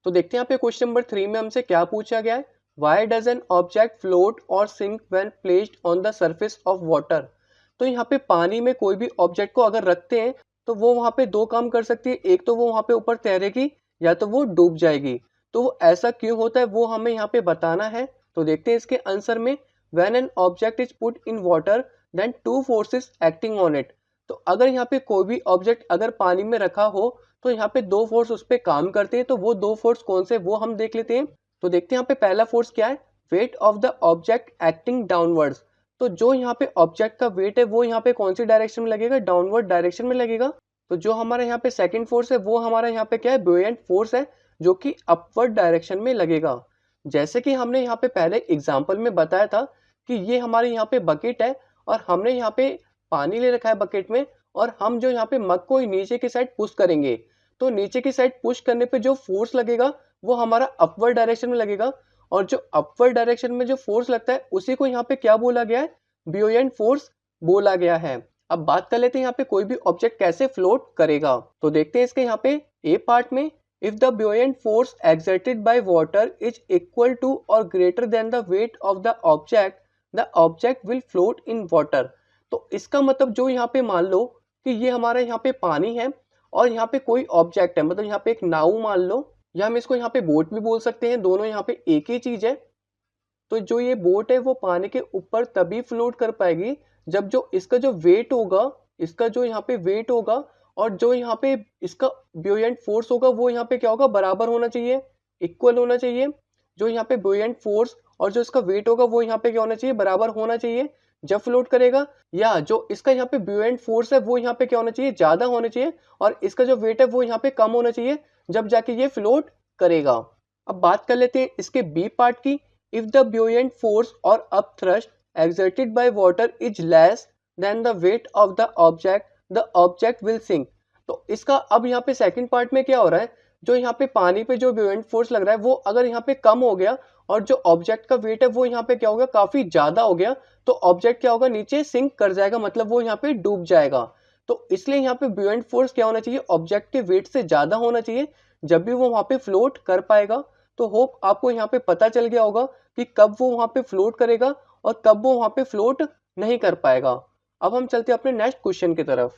तो देखते हैं यहाँ पे क्वेश्चन नंबर 3 में हमसे क्या पूछा गया है। Why does an object float और sink when placed on the surface of water. तो यहाँ पे पानी में कोई भी ऑब्जेक्ट को अगर रखते हैं तो वो वहाँ पे दो काम कर सकती है, एक तो वो वहाँ पे ऊपर तैरेगी या तो वो डूब जाएगी। तो वो ऐसा क्यों होता है वो हमें यहाँ पे बताना है। तो देखते हैं इसके आंसर में। When an object is put in water then two forces acting on it. तो अगर यहाँ पे कोई भी ऑब्जेक्ट अगर पानी में रखा हो तो यहाँ पे दो फोर्स उस पर काम करते हैं। तो वो दो फोर्स कौन से वो हम देख लेते हैं। तो देखते हैं यहाँ पे पहला फोर्स क्या है, weight of the object acting downwards. तो जो यहाँ पे ऑब्जेक्ट का वेट है वो यहाँ पे कौन सी डायरेक्शन में लगेगा, डाउनवर्ड डायरेक्शन में लगेगा। तो जो हमारा यहाँ पे सेकंड फोर्स है वो हमारा यहाँ पे क्या है, बुओयंट फोर्स है, जो कि अपवर्ड डायरेक्शन में लगेगा। जैसे कि हमने यहाँ पे पहले एग्जाम्पल में बताया था कि ये हमारे यहाँ पे बकेट है और हमने यहाँ पे पानी ले रखा है बकेट में, और हम जो यहाँ पे मग को नीचे की साइड पुश करेंगे तो नीचे की साइड पुश करने पे जो फोर्स लगेगा वो हमारा अपवर्ड डायरेक्शन में लगेगा। और जो अपवर्ड डायरेक्शन में जो फोर्स लगता है उसी को यहाँ पे क्या बोला गया है, बुओयंट फोर्स बोला गया है। अब बात कर लेते हैं यहाँ पे कोई भी ऑब्जेक्ट कैसे फ्लोट करेगा। तो देखते हैं इसके यहाँ पे ए पार्ट में, if the buoyant force exerted by water is equal to or greater than the weight of the object will float in water। तो इसका मतलब जो यहाँ पे मान लो कि ये हमारा यहाँ पे पानी है और यहाँ पे कोई ऑब्जेक्ट है, मतलब यहाँ पे एक नाव मान लो, या हम इसको यहाँ पे बोट भी बोल सकते हैं, दोनों यहाँ पे एक ही चीज है। तो जो ये बोट है वो पानी के ऊपर तभी फ्लोट कर पाएगी जब जो इसका जो वेट होगा, इसका जो यहाँ पे वेट होगा और जो यहाँ पे इसका बुओयंट फोर्स होगा वो यहाँ पे क्या होगा, बराबर होना चाहिए, इक्वल होना चाहिए। जो यहाँ पे बुओयंट फोर्स और जो इसका वेट होगा वो यहाँ पे क्या होना चाहिए, बराबर होना चाहिए जब फ्लोट करेगा। या जो इसका यहाँ पे बुओयंट फोर्स है वो यहाँ पे क्या होना चाहिए, ज्यादा होना चाहिए, और इसका जो वेट है वो यहाँ पे कम होना चाहिए जब जाके ये फ्लोट करेगा। अब बात कर लेते हैं इसके बी पार्ट की। If the buoyant force or upthrust exerted by water is less than the weight of the object will sink। तो इसका अब यहाँ पे सेकंड पार्ट में क्या हो रहा है, जो यहाँ पे पानी पे जो buoyant फोर्स लग रहा है वो अगर यहाँ पे कम हो गया और जो ऑब्जेक्ट का वेट है वो यहाँ पे क्या होगा, काफी ज्यादा हो गया, तो ऑब्जेक्ट क्या होगा, नीचे सिंक कर जाएगा, मतलब वो यहाँ पे डूब जाएगा। तो इसलिए यहाँ पे buoyant फोर्स क्या होना चाहिए, ऑब्जेक्ट के वेट से ज्यादा होना चाहिए जब भी वो वहां पे फ्लोट कर पाएगा। तो होप आपको यहाँ पे पता चल गया होगा कि कब वो वहां पे फ्लोट करेगा और कब वो वहां पे फ्लोट नहीं कर पाएगा। अब हम चलते हैं अपने नेक्स्ट क्वेश्चन की तरफ।